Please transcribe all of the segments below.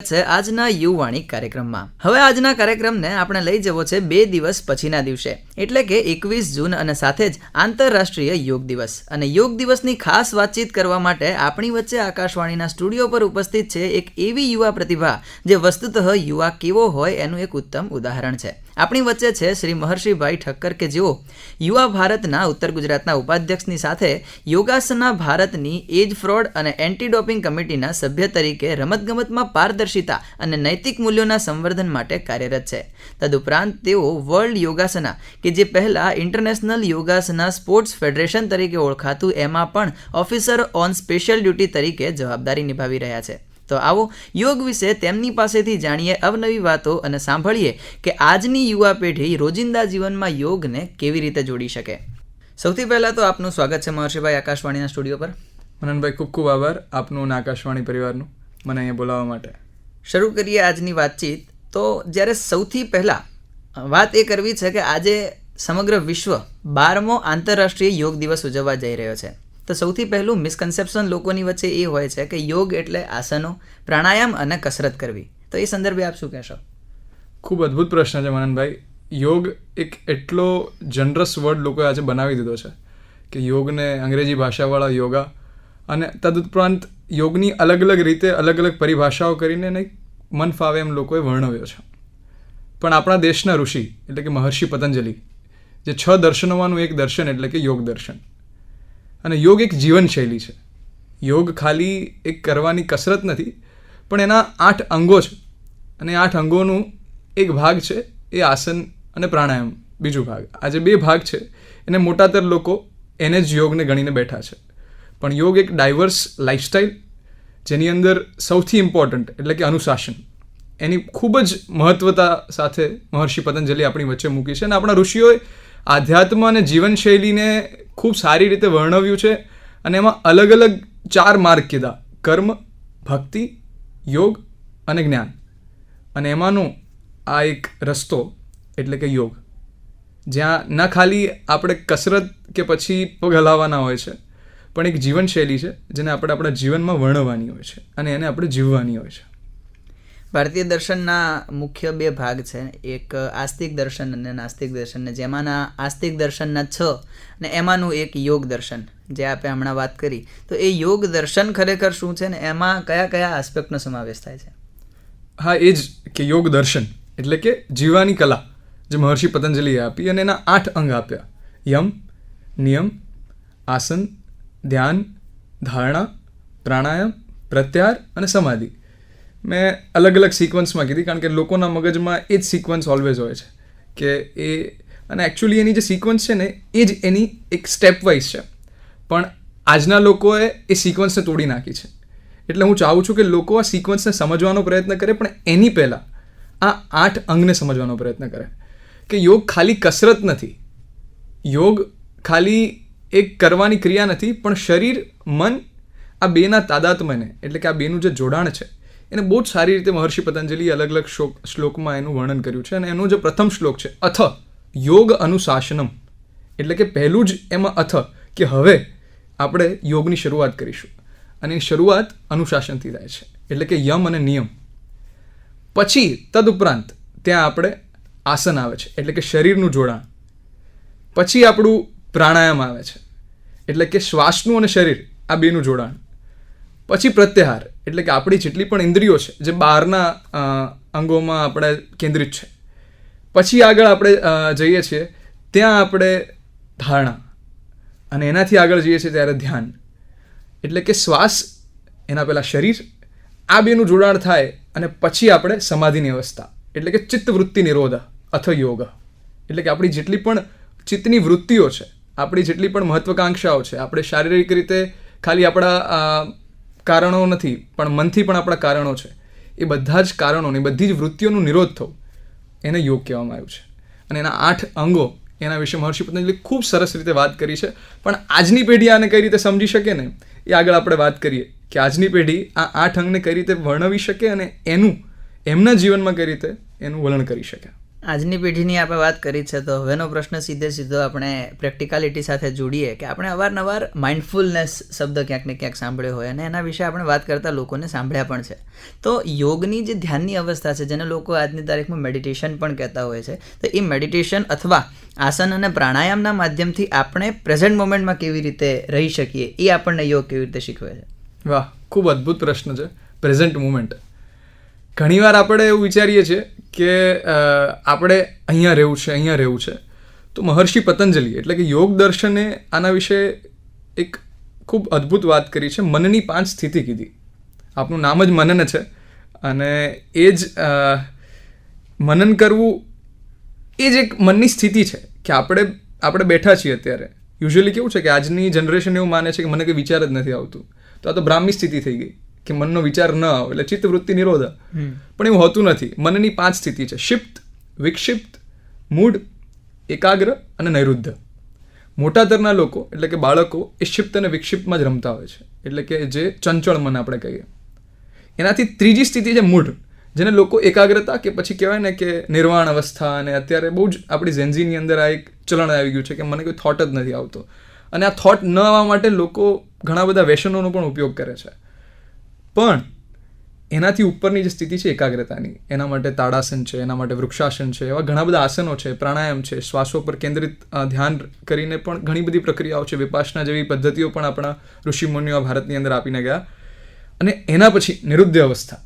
છે આજના યુવાણી કાર્યક્રમમાં. હવે આજના કાર્યક્રમને આપણે લઈ જવો છે 2 દિવસ પછીના દિવસે, એટલે કે 21 જૂન અને સાથે જ આંતરરાષ્ટ્રીય યોગ દિવસ. અને યોગ દિવસની ખાસ વાતચીત કરવા માટે આપણી વચ્ચે આકાશવાણીના સ્ટુડિયો પર ઉપસ્થિત છે એક એવી યુવા પ્રતિભા જે વસ્તુતઃ યુવા કેવો હોય એનું એક ઉત્તમ ઉદાહરણ છે. આપણી વચ્ચે છે શ્રી મહર્ષિભાઈ ઠક્કર કે જેઓ યુવા ભારતના ઉત્તર ગુજરાતના ઉપાધ્યક્ષની સાથે યોગાસના ભારતની એજ ફ્રોડ અને એન્ટી ડોપિંગ કમિટીના સભ્ય તરીકે રમતગમતમાં પારદર્શિતા અને નૈતિક મૂલ્યોના સંવર્ધન માટે કાર્યરત છે. તદુપરાંત તેઓ વર્લ્ડ યોગાસના કે જે પહેલાં ઇન્ટરનેશનલ યોગાસના સ્પોર્ટ્સ ફેડરેશન તરીકે ઓળખાતું એમાં પણ ઓફિસર ઓન સ્પેશિયલ ડ્યુટી તરીકે જવાબદારી નિભાવી રહ્યા છે. તો આવો યોગ વિશે તેમની પાસેથી જાણીએ અવનવી વાતો અને સાંભળીએ કે આજની યુવા પેઢી રોજિંદા જીવનમાં યોગને કેવી રીતે જોડી શકે. સૌથી પહેલાં તો આપનું સ્વાગત છે મહર્ષિભાઈ આકાશવાણીના સ્ટુડિયો પર. મનનભાઈ, ખૂબ ખૂબ આભાર આપનું અને આકાશવાણી પરિવારનું મને અહીંયા બોલાવવા માટે. શરૂ કરીએ આજની વાતચીત. તો જ્યારે સૌથી પહેલાં વાત એ કરવી છે કે આજે સમગ્ર વિશ્વ 12મો આંતરરાષ્ટ્રીય યોગ દિવસ ઉજવવા જઈ રહ્યો છે. તો સૌથી પહેલું મિસકન્સેપ્શન લોકોની વચ્ચે એ હોય છે કે યોગ એટલે આસનો, પ્રાણાયામ અને કસરત કરવી. તો એ સંદર્ભે આપ શું કહેશો? ખૂબ અદ્ભુત પ્રશ્ન છે મનનભાઈ. યોગ એક એટલો જનરસ વર્ડ લોકોએ આજે બનાવી દીધો છે કે યોગને અંગ્રેજી ભાષાવાળા યોગા અને તદુપરાંત યોગની અલગ અલગ રીતે અલગ અલગ પરિભાષાઓ કરીને એને મન ફાવે એમ લોકોએ વર્ણવ્યો છે. પણ આપણા દેશના ઋષિ એટલે કે મહર્ષિ પતંજલિ, જે 6 દર્શનોમાંનું એક દર્શન એટલે કે યોગ દર્શન. અને યોગ એક જીવનશૈલી છે. યોગ ખાલી એક કરવાની કસરત નથી, પણ એના 8 અંગો છે. અને 8 અંગોનું એક ભાગ છે એ આસન અને પ્રાણાયામ. બીજું ભાગ, આ જે 2 ભાગ છે એને મોટાતર લોકો એને જ યોગને ગણીને બેઠા છે. પણ યોગ એક ડાયવર્સ લાઇફસ્ટાઇલ, જેની અંદર સૌથી ઇમ્પોર્ટન્ટ એટલે કે અનુશાસન, એની ખૂબ જ મહત્વતા સાથે મહર્ષિ પતંજલિ આપણી વચ્ચે મૂકી છે. અને આપણા ઋષિઓએ આધ્યાત્મ અને જીવનશૈલીને ખૂબ સારી રીતે વર્ણવ્યું છે. અને એમાં અલગ અલગ 4 માર્ગ કીધા: કર્મ, ભક્તિ, યોગ અને જ્ઞાન. અને એમાંનો આ એક રસ્તો એટલે કે યોગ, જ્યાં ન ખાલી આપણે કસરત કે પછી પગ હલાવવાના હોય છે, પણ એક જીવનશૈલી છે જેને આપણે આપણા જીવનમાં વર્ણવવાની હોય છે અને એને આપણે જીવવાની હોય છે. ભારતીય દર્શનના મુખ્ય 2 ભાગ છે, એક આસ્તિક દર્શન અને નાસ્તિક દર્શન. જેમાંના આસ્તિક દર્શનના 6 ને એમાંનું એક યોગ દર્શન જે આપણે હમણાં વાત કરી. તો એ યોગ દર્શન ખરેખર શું છે ને એમાં કયા કયા આસ્પેક્ટનો સમાવેશ થાય છે? હા, એ જ કે યોગ દર્શન એટલે કે જીવવાની કલા જે મહર્ષિ પતંજલિએ આપી અને એના 8 અંગ આપ્યા: યમ, નિયમ, આસન, ધ્યાન, ધારણા, પ્રાણાયામ, પ્રત્યાહાર અને સમાધિ. મેં અલગ અલગ સિક્વન્સમાં કીધી કારણ કે લોકોના મગજમાં એ જ સિક્વન્સ ઓલવેઝ હોય છે કે એ, અને એકચ્યુઅલી એની જે સિક્વન્સ છે ને એ જ એની એક સ્ટેપ વાઇઝ છે. પણ આજના લોકોએ એ સિક્વન્સને તોડી નાખી છે. એટલે હું ચાહું છું કે લોકો આ સિક્વન્સને સમજવાનો પ્રયત્ન કરે, પણ એની પહેલાં આ 8 અંગને સમજવાનો પ્રયત્ન કરે કે યોગ ખાલી કસરત નથી, યોગ ખાલી એક કરવાની ક્રિયા નથી, પણ શરીર, મન આ બેના તાદાત્મ્યને એટલે કે આ બેનું જે જોડાણ છે એને બહુ જ સારી રીતે મહર્ષિ પતંજલિએ અલગ અલગ શ્લોકમાં એનું વર્ણન કર્યું છે. અને એનો જે પ્રથમ શ્લોક છે અથ યોગ અનુશાસનમ, એટલે કે પહેલું જ એમાં અથ કે હવે આપણે યોગની શરૂઆત કરીશું. અને એ શરૂઆત અનુશાસનથી થાય છે એટલે કે યમ અને નિયમ. પછી તદુપરાંત ત્યાં આપણે આસન આવે છે એટલે કે શરીરનું જોડાણ. પછી આપણું પ્રાણાયામ આવે છે એટલે કે શ્વાસનું અને શરીર આ બેનું જોડાણ. પછી પ્રત્યાહાર એટલે કે આપણી જેટલી પણ ઇન્દ્રિયો છે જે બહારના અંગોમાં આપણે કેન્દ્રિત છે. પછી આગળ આપણે જઈએ છીએ ત્યાં આપણે ધારણા, અને એનાથી આગળ જઈએ છીએ ત્યારે ધ્યાન. એટલે કે શ્વાસ, એના પહેલાં શરીર, આ બેનું જોડાણ થાય અને પછી આપણે સમાધિની અવસ્થા એટલે કે ચિત્તવૃત્તિ નિરોધ અથ યોગ. એટલે કે આપણી જેટલી પણ ચિત્તની વૃત્તિઓ છે, આપણી જેટલી પણ મહત્વાકાંક્ષાઓ છે, આપણે શારીરિક રીતે ખાલી આપણા કારણો નથી પણ મનથી પણ આપણા કારણો છે, એ બધા જ કારણોની, બધી જ વૃત્તિઓનું નિરોધ થવું એને યોગ કહેવામાં આવ્યું છે. અને એના 8 અંગો એના વિશે મહર્ષિ પતંજલિ ખૂબ સરસ રીતે વાત કરી છે. પણ આજની પેઢી આને કઈ રીતે સમજી શકે ને એ આગળ આપણે વાત કરીએ કે આજની પેઢી આ 8 અંગને કઈ રીતે વર્ણવી શકે અને એનું એમના જીવનમાં કઈ રીતે એનું વલણ કરી શકે. આજની પેઢીની આપણે વાત કરી છે તો હવેનો પ્રશ્ન સીધો આપણે પ્રેક્ટિકાલિટી સાથે જોડીએ કે આપણે અવારનવાર માઇન્ડફુલનેસ શબ્દ ક્યાંક ને ક્યાંક સાંભળ્યો હોય અને એના વિશે આપણે વાત કરતા લોકોને સાંભળ્યા પણ છે. તો યોગની જે ધ્યાનની અવસ્થા છે જેને લોકો આજની તારીખમાં મેડિટેશન પણ કહેતા હોય છે, તો એ મેડિટેશન અથવા આસન અને પ્રાણાયામના માધ્યમથી આપણે પ્રેઝન્ટ મોમેન્ટમાં કેવી રીતે રહી શકીએ એ આપણને યોગ કેવી રીતે શીખવે છે? વાહ, ખૂબ અદ્ભુત પ્રશ્ન છે. Present moment. ઘણીવાર આપણે એવું વિચારીએ છીએ કે આપણે અહીંયા રહેવું છે. તો મહર્ષિ પતંજલિ એટલે કે યોગ દર્શને આના વિશે એક ખૂબ અદ્ભુત વાત કરી છે. મનની 5 સ્થિતિ કીધી. આપનું નામ જ મનન છે અને એ જ મનન કરવું એ જ એક મનની સ્થિતિ છે કે આપણે બેઠા છીએ અત્યારે. યુઝ્યુઅલી કેવું છે કે આજની જનરેશન એવું માને છે કે મને કંઈ વિચાર જ નથી આવતું, તો આ તો બ્રાહ્મી સ્થિતિ થઈ ગઈ કે મનનો વિચાર ન આવે એટલે ચિત્ત વૃત્તિ નિરોધ. પણ એવું હોતું નથી. મનની 5 સ્થિતિ છે: ક્ષિપ્ત, વિક્ષિપ્ત, મૂઢ, એકાગ્ર અને નૈરુદ્ધ. મોટાતરના લોકો એટલે કે બાળકો એ ક્ષિપ્ત અને વિક્ષિપ્તમાં જ રમતા હોય છે, એટલે કે જે ચંચળ મન આપણે કહીએ. એનાથી ત્રીજી સ્થિતિ છે મૂઢ, જેને લોકો એકાગ્રતા કે પછી કહેવાય ને કે નિર્વાણ અવસ્થા. અને અત્યારે બહુ જ આપણી ઝેન્ઝીની અંદર આ એક ચલણ આવી ગયું છે કે મને કોઈ થોટ જ નથી આવતો, અને આ થોટ ન આવવા માટે લોકો ઘણા બધા વ્યસનોનો પણ ઉપયોગ કરે છે. પણ એનાથી ઉપરની જે સ્થિતિ છે એકાગ્રતાની, એના માટે તાડાસન છે, એના માટે વૃક્ષાસન છે, એવા ઘણા બધા આસનો છે, પ્રાણાયામ છે, શ્વાસો પર કેન્દ્રિત ધ્યાન કરીને પણ ઘણી બધી પ્રક્રિયાઓ છે, વિપાસના જેવી પદ્ધતિઓ પણ આપણા ઋષિમુનિઓ ભારતની અંદર આપીને ગયા. અને એના પછી નિરુદ્ધ અવસ્થા.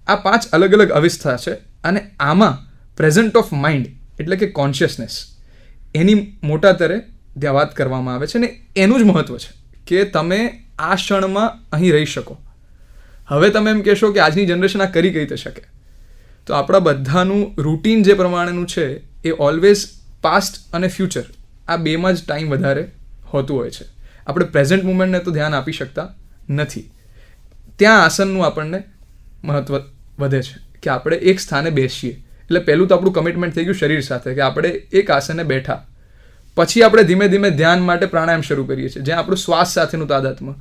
આ 5 અલગ અલગ અવસ્થા છે અને આમાં પ્રેઝન્ટ ઓફ માઇન્ડ એટલે કે કોન્શિયસનેસ એની મોટાતરે ત્યાં વાત કરવામાં આવે છે. અને એનું જ મહત્વ છે કે તમે આ ક્ષણમાં અહીં રહી શકો. હવે તમે એમ કહેશો કે આજની જનરેશન આ કરી કઈ રીતે શકે? તો આપણા બધાનું રૂટીન જે પ્રમાણેનું છે એ ઓલવેઝ પાસ્ટ અને ફ્યુચર આ બેમાં જ ટાઈમ વધારે હોતું હોય છે. આપણે પ્રેઝન્ટ મુમેન્ટને તો ધ્યાન આપી શકતા નથી. ત્યાં આસનનું આપણને મહત્વ વધે છે કે આપણે એક સ્થાને બેસીએ. એટલે પહેલું તો આપણું કમિટમેન્ટ થઈ ગયું શરીર સાથે કે આપણે એક આસને બેઠા. પછી આપણે ધીમે ધીમે ધ્યાન માટે પ્રાણાયામ શરૂ કરીએ છીએ, જ્યાં આપણું શ્વાસ સાથેનું તાદાત્મ્ય,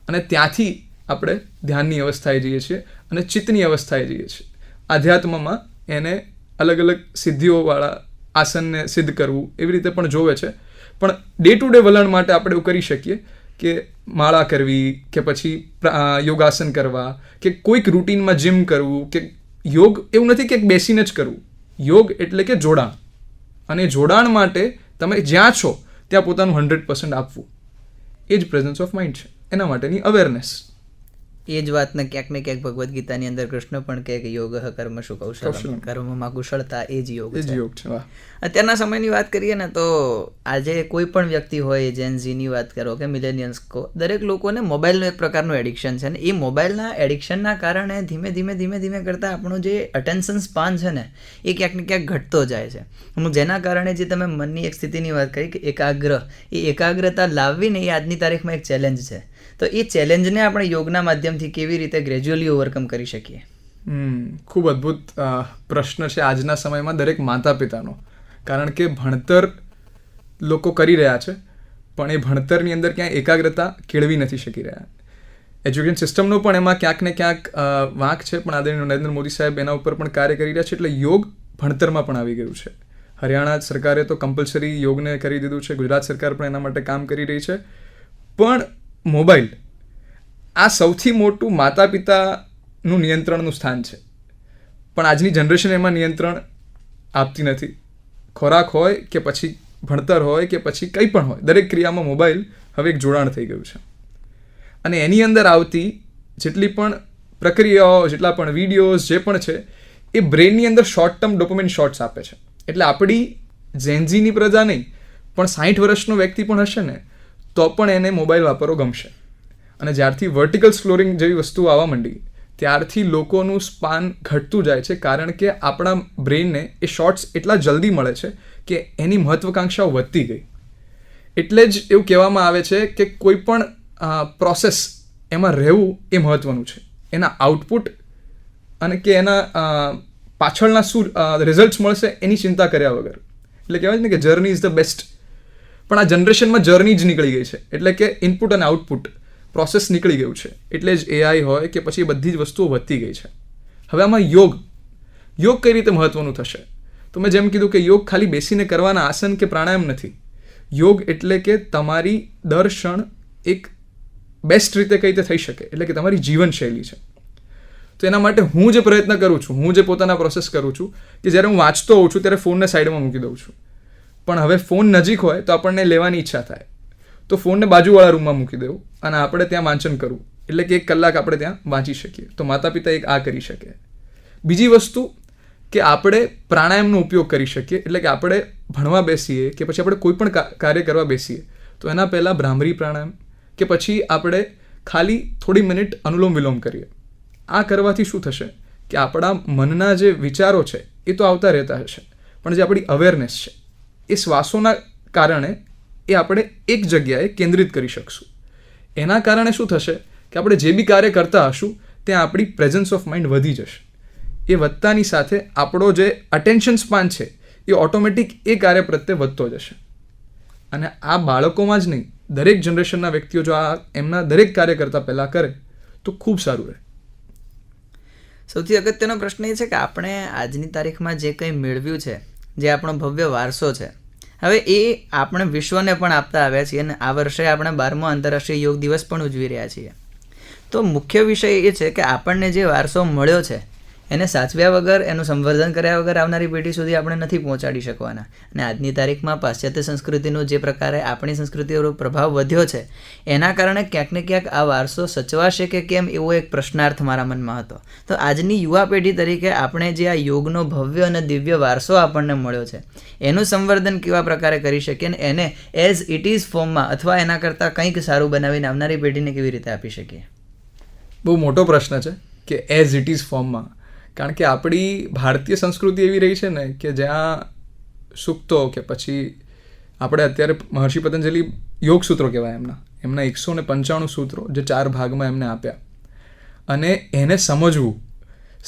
અને ત્યાંથી આપણે ધ્યાનની અવસ્થાએ જઈએ છીએ અને ચિત્તની અવસ્થાએ જઈએ છીએ. આધ્યાત્મમાં એને અલગ અલગ સિદ્ધિઓવાળા આસનને સિદ્ધ કરવું એવી રીતે પણ જોવે છે. પણ ડે ટુ ડે વલણ માટે આપણે એવું કરી શકીએ કે માળા કરવી કે પછી યોગાસન કરવા કે કોઈક રૂટીનમાં જીમ કરવું. કે યોગ એવું નથી કે બેસીને જ કરવું. યોગ એટલે કે જોડાણ, અને જોડાણ માટે તમે જ્યાં છો ત્યાં પોતાનું 100% આપવું. એ જ પ્રેઝન્સ ઓફ માઇન્ડ છે. એના માટેની અવેરનેસ. એ જ વાતને ક્યાંક ને ક્યાંક ભગવદ્ ગીતાની અંદર કૃષ્ણ પણ કહે કે યોગ કર્મશુ કૌશલમ, કર્મમાં કુશળતા એ જ યોગ છે. અત્યારના સમયની વાત કરીએ ને તો આજે કોઈ પણ વ્યક્તિ હોય, જેન ઝીની વાત કરો કે મિલેનિયલ્સ કહો, દરેક લોકોને મોબાઈલનું એક પ્રકારનું એડિક્શન છે. ને એ મોબાઈલના એડિક્શનના કારણે ધીમે ધીમે કરતાં આપણું જે અટેન્શન સ્પાન છે ને એ ક્યાંક ને ક્યાંક ઘટતો જાય છે. જેના કારણે જે તમે મનની એક સ્થિતિની વાત કરી કે એકાગ્રતા લાવવી ને એ આજની તારીખમાં એક ચેલેન્જ છે. તો એ ચેલેન્જને આપણે યોગના માધ્યમથી કેવી રીતે ગ્રેજ્યુઅલી ઓવરકમ કરી શકીએ? ખૂબ અદ્ભુત પ્રશ્ન છે આજના સમયમાં દરેક માતા પિતાનો. કારણ કે ભણતર લોકો કરી રહ્યા છે, પણ એ ભણતરની અંદર ક્યાંય એકાગ્રતા કેળવી નથી શકી રહ્યા. એજ્યુકેશન સિસ્ટમનો પણ એમાં ક્યાંક ને ક્યાંક વાંક છે, પણ આદરણીય નરેન્દ્ર મોદી સાહેબ એના ઉપર પણ કાર્ય કરી રહ્યા છે. એટલે યોગ ભણતરમાં પણ આવી ગયું છે. હરિયાણા સરકારે તો કમ્પલસરી યોગને કરી દીધું છે. ગુજરાત સરકાર પણ એના માટે કામ કરી રહી છે. પણ મોબાઈલ આ સૌથી મોટું માતા પિતાનું નિયંત્રણનું સ્થાન છે. પણ આજની જનરેશન એમાં નિયંત્રણ આપતી નથી. ખોરાક હોય કે પછી ભણતર હોય કે પછી કંઈ પણ હોય, દરેક ક્રિયામાં મોબાઈલ હવે એક જોડાણ થઈ ગયું છે. અને એની અંદર આવતી જેટલી પણ પ્રક્રિયાઓ, જેટલા પણ વિડીયોઝ જે પણ છે એ બ્રેનની અંદર શોર્ટ ટર્મ ડોપામાઇન શોટ્સ આપે છે. એટલે આપણી ઝેન્ઝીની પ્રજા નહીં પણ 60 વર્ષનો વ્યક્તિ પણ હશે ને તો પણ એને મોબાઈલ વાપરવો ગમશે. અને જ્યારથી વર્ટિકલ સ્ક્રોલિંગ જેવી વસ્તુઓ આવવા માંડી ત્યારથી લોકોનું સ્પાન ઘટતું જાય છે. કારણ કે આપણા બ્રેનને એ શોર્ટ્સ એટલા જલ્દી મળે છે કે એની મહત્વાકાંક્ષાઓ વધતી ગઈ. એટલે જ એવું કહેવામાં આવે છે કે કોઈ પણ પ્રોસેસ એમાં રહેવું એ મહત્ત્વનું છે. એના આઉટપુટ અને કે એના પાછળના શું રિઝલ્ટ્સ મળશે એની ચિંતા કર્યા વગર. એટલે કહેવાય ને કે જર્ની ઇઝ ધ બેસ્ટ. પણ આ જનરેશનમાં જર્ની જ નીકળી ગઈ છે. એટલે કે ઇનપુટ અને આઉટપુટ પ્રોસેસ નીકળી ગયું છે. એટલે જ એઆઈ હોય કે પછી બધી જ વસ્તુઓ વધતી ગઈ છે. હવે આમાં યોગ કઈ રીતે મહત્વનું થશે? તો મેં જેમ કીધું કે યોગ ખાલી બેસીને કરવાના આસન કે પ્રાણાયામ નથી. યોગ એટલે કે તમારી દર ક્ષણ એક બેસ્ટ રીતે કઈ રીતે થઈ શકે, એટલે કે તમારી જીવનશૈલી છે. તો એના માટે હું જે પ્રયત્ન કરું છું, હું જે પોતાના પ્રોસેસ કરું છું કે જ્યારે હું વાંચતો હોઉં છું ત્યારે ફોનને સાઈડમાં મૂકી દઉં છું. પણ હવે ફોન નજીક હોય તો આપણને લેવાની ઈચ્છા થાય, તો ફોનને બાજુવાળા રૂમમાં મૂકી દેવું અને આપણે ત્યાં વાંચન કરવું, એટલે કે 1 કલાક આપણે ત્યાં વાંચી શકીએ. તો માતા પિતા એક આ કરી શકે. બીજી વસ્તુ કે આપણે પ્રાણાયામનો ઉપયોગ કરી શકીએ, એટલે કે આપણે ભણવા બેસીએ કે પછી આપણે કોઈ પણ કાર્ય કરવા બેસીએ તો એના પહેલાં ભ્રામરી પ્રાણાયામ કે પછી આપણે ખાલી થોડી મિનિટ અનુલોમ વિલોમ કરીએ. આ કરવાથી શું થશે કે આપણા મનના જે વિચારો છે એ તો આવતા રહેતા હશે, પણ જે આપણી અવેરનેસ છે એ શ્વાસોના કારણે એ આપણે એક જગ્યાએ કેન્દ્રિત કરી શકશું. એના કારણે શું થશે કે આપણે જે બી કાર્ય કરતા હશું ત્યાં આપણી પ્રેઝન્સ ઓફ માઇન્ડ વધી જશે. એ વધતાની સાથે આપણો જે અટેન્શન સ્પાન છે એ ઓટોમેટિક એ કાર્ય પ્રત્યે વધતો જશે. અને આ બાળકોમાં જ નહીં, દરેક જનરેશનના વ્યક્તિઓ જો આ એમના દરેક કાર્ય કરતાં પહેલાં કરે તો ખૂબ સારું રહે. સૌથી અગત્યનો પ્રશ્ન એ છે કે આપણે આજની તારીખમાં જે કંઈ મેળવ્યું છે, જે આપણો ભવ્ય વારસો છે, હવે એ આપણે વિશ્વને પણ આપતા આવ્યા છીએ અને આ વર્ષે આપણે 12મો આંતરરાષ્ટ્રીય યોગ દિવસ પણ ઉજવી રહ્યા છીએ. તો મુખ્ય વિષય એ છે કે આપણને જે વારસો મળ્યો છે એને સાચવ્યા વગર, એનું સંવર્ધન કર્યા વગર આવનારી પેઢી સુધી આપણે નથી પહોંચાડી શકવાના. અને આજની તારીખમાં પાશ્ચાત્ય સંસ્કૃતિનો જે પ્રકારે આપણી સંસ્કૃતિ પર પ્રભાવ વધ્યો છે એના કારણે ક્યાંક ને ક્યાંક આ વારસો સચવાશે કે કેમ એવો એક પ્રશ્નાર્થ મારા મનમાં હતો. તો આજની યુવા પેઢી તરીકે આપણે જે આ યોગનો ભવ્ય અને દિવ્ય વારસો આપણને મળ્યો છે એનું સંવર્ધન કેવા પ્રકારે કરી શકીએ અને એને એઝ ઇટ ઇઝ ફોર્મમાં અથવા એના કરતાં કંઈક સારું બનાવીને આવનારી પેઢીને કેવી રીતે આપી શકીએ? બહુ મોટો પ્રશ્ન છે કે એઝ ઇટ ઇઝ ફોર્મમાં. કારણ કે આપણી ભારતીય સંસ્કૃતિ એવી રહી છે ને કે જ્યાં સૂક્તો કે પછી આપણે અત્યારે મહર્ષિ પતંજલિ યોગ સૂત્રો કહેવાય એમના 195 સૂત્રો જે 4 ભાગમાં એમને આપ્યા, અને એને સમજવું,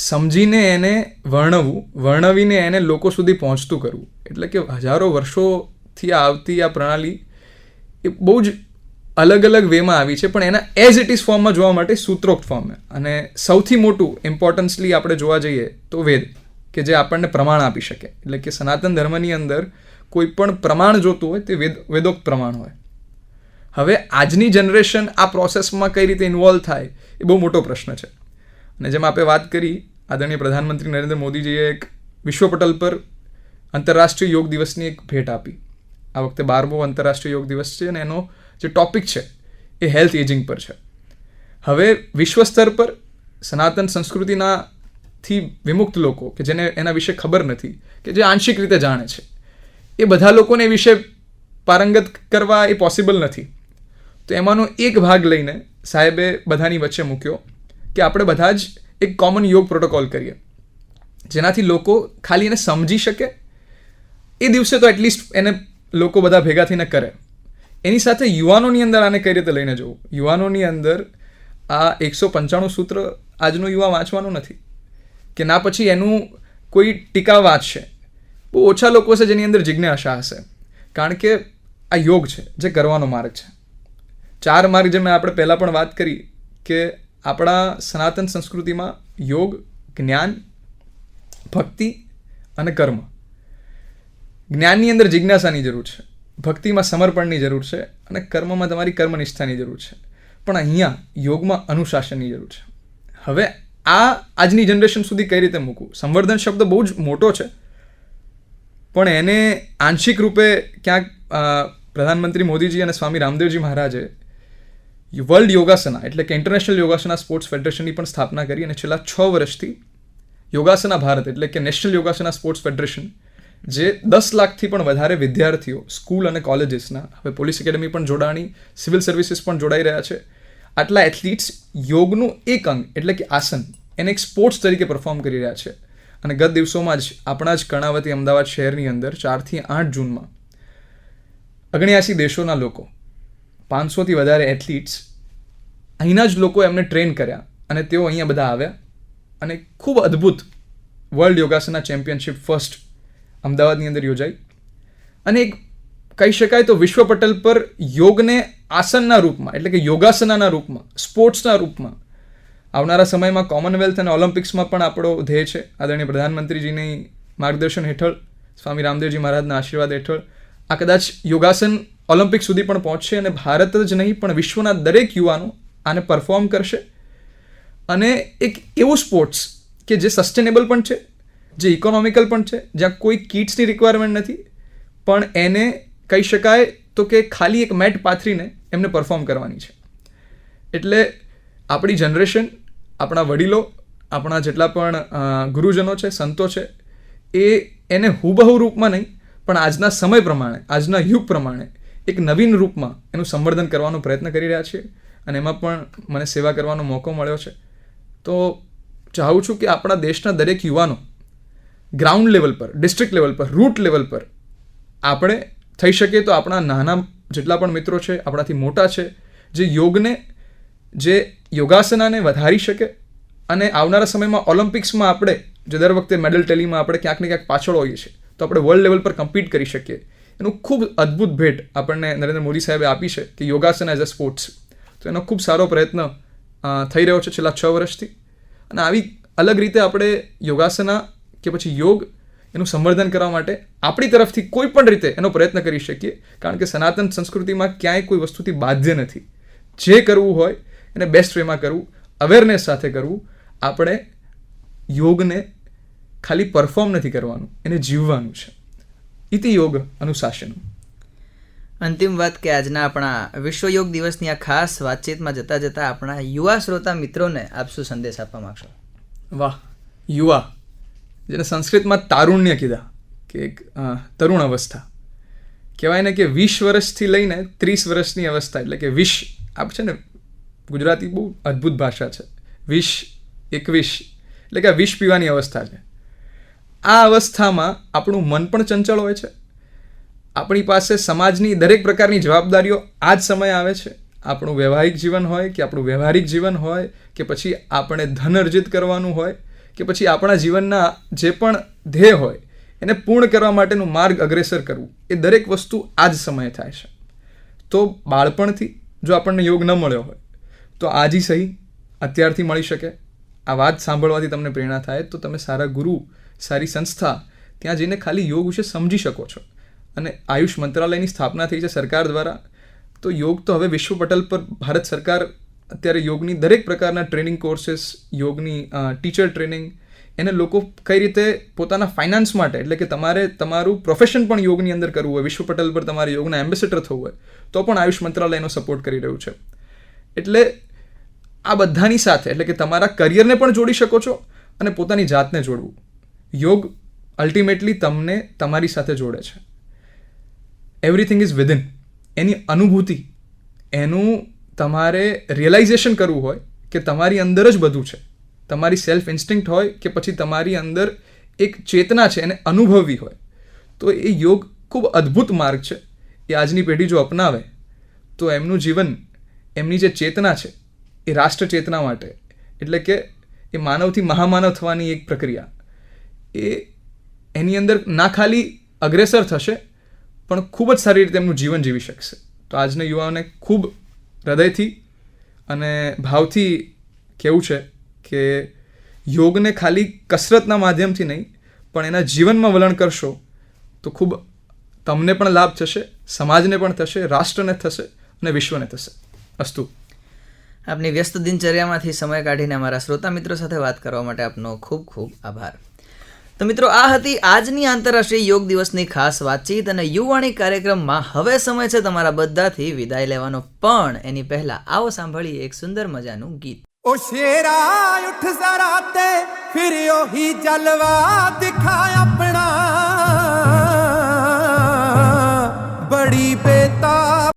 સમજીને એને વર્ણવીને એને લોકો સુધી પહોંચતું કરવું, એટલે કે હજારો વર્ષોથી આવતી આ પ્રણાલી એ બહુ જ અલગ અલગ વેમાં આવી છે, પણ એના એઝ ઇટ ઇઝ ફોર્મમાં જોવા માટે સૂત્રોક્ત ફોર્મ. અને સૌથી મોટું ઇમ્પોર્ટન્સલી આપણે જોવા જઈએ તો વેદ, કે જે આપણને પ્રમાણ આપી શકે, એટલે કે સનાતન ધર્મની અંદર કોઈ પણ પ્રમાણ જોતું હોય તે વેદોક્ત પ્રમાણ હોય. હવે આજની જનરેશન આ પ્રોસેસમાં કઈ રીતે ઇન્વોલ્વ થાય એ બહુ મોટો પ્રશ્ન છે. અને જેમ આપણે વાત કરી, આદરણીય પ્રધાનમંત્રી નરેન્દ્ર મોદીજીએ એક વિશ્વ પટલ પર આંતરરાષ્ટ્રીય યોગ દિવસની એક ભેટ આપી. આ વખતે 12મો આંતરરાષ્ટ્રીય યોગ દિવસ છે અને એનો જે ટોપિક છે એ હેલ્થ એજિંગ પર છે. હવે વિશ્વ સ્તર પર સનાતન સંસ્કૃતિનાથી વિમુક્ત લોકો કે જેને એના વિશે ખબર નથી, કે જે આંશિક રીતે જાણે છે, એ બધા લોકોને એ વિશે પારંગત કરવા એ પોસિબલ નથી. તો એમાંનો એક ભાગ લઈને સાહેબે બધાની વચ્ચે મૂક્યો કે આપણે બધા જ એક કોમન યોગ પ્રોટોકોલ કરીએ, જેનાથી લોકો ખાલી એને સમજી શકે. એ દિવસે તો એટલીસ્ટ એને લોકો બધા ભેગા થઈને કરે. એની સાથે યુવાનોની અંદર આને કઈ રીતે લઈને જવું. યુવાનોની અંદર આ 195 સૂત્ર આજનો યુવા વાંચવાનું નથી, કે ના પછી એનું કોઈ ટીકા વાંચશે. બહુ ઓછા લોકો છે જેની અંદર જિજ્ઞાસા હશે, કારણ કે આ યોગ છે જે કરવાનો માર્ગ છે. 4 માર્ગ જે મેં આપણે પહેલાં પણ વાત કરી કે આપણા સનાતન સંસ્કૃતિમાં યોગ, જ્ઞાન, ભક્તિ અને કર્મ. જ્ઞાનની અંદર જિજ્ઞાસાની જરૂર છે, ભક્તિમાં સમર્પણની જરૂર છે અને કર્મમાં તમારી કર્મનિષ્ઠાની જરૂર છે. પણ અહીંયા યોગમાં અનુશાસનની જરૂર છે. હવે આ આજની જનરેશન સુધી કઈ રીતે મૂકવું? સંવર્ધન શબ્દ બહુ જ મોટો છે, પણ એને આંશિક રૂપે ક્યાંક પ્રધાનમંત્રી મોદીજી અને સ્વામી રામદેવજી મહારાજે વર્લ્ડ યોગાસના એટલે કે ઇન્ટરનેશનલ યોગાસના સ્પોર્ટ્સ ફેડરેશનની પણ સ્થાપના કરી અને છેલ્લા 6 વર્ષથી યોગાસના ભારત એટલે કે નેશનલ યોગાસના સ્પોર્ટ્સ ફેડરેશન, જે 10 લાખથી પણ વધારે વિદ્યાર્થીઓ સ્કૂલ અને કોલેજીસના, હવે પોલીસ એકેડમી પણ જોડાણી, સિવિલ સર્વિસીસ પણ જોડાઈ રહ્યા છે, આટલા એથ્લીટ્સ યોગનું એક અંગ એટલે કે આસન એને એક સ્પોર્ટ્સ તરીકે પરફોર્મ કરી રહ્યા છે. અને ગત દિવસોમાં જ આપણા જ કર્ણાવતી અમદાવાદ શહેરની અંદર 4 થી 8 જૂનમાં 79 દેશોના લોકો, 500થી વધારે એથ્લીટ્સ, અહીંના જ લોકો એમને ટ્રેન કર્યા અને તેઓ અહીંયા બધા આવ્યા અને ખૂબ અદ્ભુત વર્લ્ડ યોગાસના ચેમ્પિયનશિપ ફર્સ્ટ અમદાવાદની અંદર યોજાઈ. અને એક કહી શકાય તો વિશ્વ પટલ પર યોગને આસનના રૂપમાં એટલે કે યોગાસનાના રૂપમાં, સ્પોર્ટ્સના રૂપમાં આવનારા સમયમાં કોમનવેલ્થ અને ઓલિમ્પિક્સમાં પણ આપણો ધ્યેય છે આદરણીય પ્રધાનમંત્રીજીની માર્ગદર્શન હેઠળ સ્વામી રામદેવજી મહારાજના આશીર્વાદ હેઠળ આ કદાચ યોગાસન ઓલિમ્પિક સુધી પણ પહોંચશે અને ભારત જ નહીં પણ વિશ્વના દરેક યુવાનો આને પરફોર્મ કરશે. અને એક એવું સ્પોર્ટ્સ કે જે સસ્ટેનેબલ પણ છે, જે ઇકોનોમિકલ પણ છે, જ્યાં કોઈ કિટ્સની રિક્વાયરમેન્ટ નથી, પણ એને કહી શકાય તો કે ખાલી એક મેટ પાથરીને એમને પરફોર્મ કરવાની છે. એટલે આપણી જનરેશન, આપણા વડીલો, આપણા જેટલા પણ ગુરુજનો છે, સંતો છે, એને હુબહુ રૂપમાં નહીં પણ આજના સમય પ્રમાણે, આજના યુગ પ્રમાણે એક નવીન રૂપમાં એનું સંવર્ધન કરવાનો પ્રયત્ન કરી રહ્યા છીએ. અને એમાં પણ મને સેવા કરવાનો મોકો મળ્યો છે. તો ચાહું છું કે આપણા દેશના દરેક યુવાનો ગ્રાઉન્ડ લેવલ પર, ડિસ્ટ્રિક્ટ લેવલ પર, રૂટ લેવલ પર આપણે થઈ શકીએ તો આપણા નાના જેટલા પણ મિત્રો છે, આપણાથી મોટા છે, જે યોગને, જે યોગાસનાને વધારી શકે અને આવનારા સમયમાં ઓલિમ્પિક્સમાં આપણે જે દર વખતે મેડલ ટેલીમાં આપણે ક્યાંક ને ક્યાંક પાછળ હોઈએ છીએ, તો આપણે વર્લ્ડ લેવલ પર કમ્પીટ કરી શકીએ. એનું ખૂબ અદ્ભુત ભેટ આપણને નરેન્દ્ર મોદી સાહેબે આપી છે કે યોગાસન એઝ અ સ્પોર્ટ્સ. તો એનો ખૂબ સારો પ્રયત્ન થઈ રહ્યો છે છેલ્લા 6 વર્ષથી. અને આવી અલગ રીતે આપણે યોગાસના કે પછી યોગ એનું સંવર્ધન કરવા માટે આપણી તરફથી કોઈ પણ રીતે એનો પ્રયત્ન કરી શકીએ. કારણ કે સનાતન સંસ્કૃતિમાં ક્યાંય કોઈ વસ્તુથી બાધ્ય નથી. જે કરવું હોય એને બેસ્ટ વેમાં કરવું, અવેરનેસ સાથે કરવું. આપણે યોગને ખાલી પરફોર્મ નથી કરવાનું, એને જીવવાનું છે. ઇતિ યોગ અનુશાસન. અંતિમ વાત કે આજના આપણા વિશ્વ યોગ દિવસની આ ખાસ વાતચીતમાં જતાં જતાં આપણા યુવા શ્રોતા મિત્રોને આપ શું સંદેશ આપવા માંગશો? વાહ, યુવા, જેને સંસ્કૃતમાં તારુણ્ય કીધા કે એક તરુણ અવસ્થા કહેવાય ને, કે 20 વર્ષથી લઈને 30 વર્ષની અવસ્થા, એટલે કે 20 આપ છે ને, ગુજરાતી બહુ અદ્ભુત ભાષા છે. 20, 21 એટલે કે આ 20 પીવાની અવસ્થા છે. આ અવસ્થામાં આપણું મન પણ ચંચળ હોય છે. આપણી પાસે સમાજની દરેક પ્રકારની જવાબદારીઓ આ જ સમયે આવે છે. આપણું વૈવાહિક જીવન હોય કે આપણું વ્યવહારિક જીવન હોય કે પછી આપણે ધન અર્જિત કરવાનું હોય કે પછી આપણા જીવનના જે પણ ધ્યેય હોય એને પૂર્ણ કરવા માટેનું માર્ગ અગ્રેસર કરવું, એ દરેક વસ્તુ આ જ સમયે થાય છે. તો બાળપણથી જો આપણને યોગ ન મળ્યો હોય તો આજ સહી અત્યારથી મળી શકે. આ વાત સાંભળવાથી તમને પ્રેરણા થાય તો તમે સારા ગુરુ, સારી સંસ્થા ત્યાં જઈને ખાલી યોગ વિશે સમજી શકો છો. અને આયુષ મંત્રાલયની સ્થાપના થઈ છે સરકાર દ્વારા. તો યોગ તો હવે વિશ્વ પટલ પર ભારત સરકાર અત્યારે યોગની દરેક પ્રકારના ટ્રેનિંગ કોર્सेस, યોગની ટીચર ટ્રેનિંગ, એને લોકો કઈ રીતે પોતાના ફાઇનાન્સ માટે, એટલે કે તમારે તમારું પ્રોફેશન પણ યોગની અંદર કરવું હોય, વિશ્વ પટલ પર તમારે યોગના એમ્બેસેડર થવું હોય તો પણ આયુષ મંત્રાલય એનો સપોર્ટ કરી રહ્યું છે. એટલે આ બધાની સાથે, એટલે કે તમારા કરિયરને પણ જોડી શકો છો અને પોતાની જાતને જોડવું. યોગ અલ્ટિમેટલી તમને તમારી સાથે જોડે છે. Everything is within. એની અનુભૂતિ, એનું તમારે રિયલાઇઝેશન કરવું હોય કે તમારી અંદર જ બધું છે, તમારી સેલ્ફ ઇન્સ્ટિંક્ટ હોય કે પછી તમારી અંદર એક ચેતના છે, એને અનુભવવી હોય, તો એ યોગ ખૂબ અદ્ભુત માર્ગ છે. એ આજની પેઢી જો અપનાવે તો એમનું જીવન, એમની જે ચેતના છે એ રાષ્ટ્ર ચેતના માટે, એટલે કે એ માનવથી મહામાનવ થવાની એક પ્રક્રિયા, એની અંદર ના ખાલી અગ્રેસર થશે પણ ખૂબ જ સારી રીતે એમનું જીવન જીવી શકશે. તો આજના યુવાઓને ખૂબ હૃદયથી અને ભાવથી કહેવું છે કે યોગને ખાલી કસરતના માધ્યમથી નહીં પણ એના જીવનમાં વલણ કરશો તો ખૂબ તમને પણ લાભ થશે, સમાજને પણ થશે, રાષ્ટ્રને થશે અને વિશ્વને થશે. અસ્તુ. આપની વ્યસ્ત દિનચર્યામાંથી સમય કાઢીને અમારા શ્રોતા મિત્રો સાથે વાત કરવા માટે આપનો ખૂબ ખૂબ આભાર. તો મિત્રો, આ હતી આજની આંતરરાષ્ટ્રીય યોગ દિવસની ખાસ વાતચીત અને યુવાણી કાર્યક્રમમાં હવે સમય છે તમારા બધાથી વિદાય લેવાનો, પણ એની પહેલા આવો સાંભળીએ એક સુંદર મજાનું ગીત. ओ शेरा उठ जरा ते फिर ओही जलवा दिखा अपना, बड़ी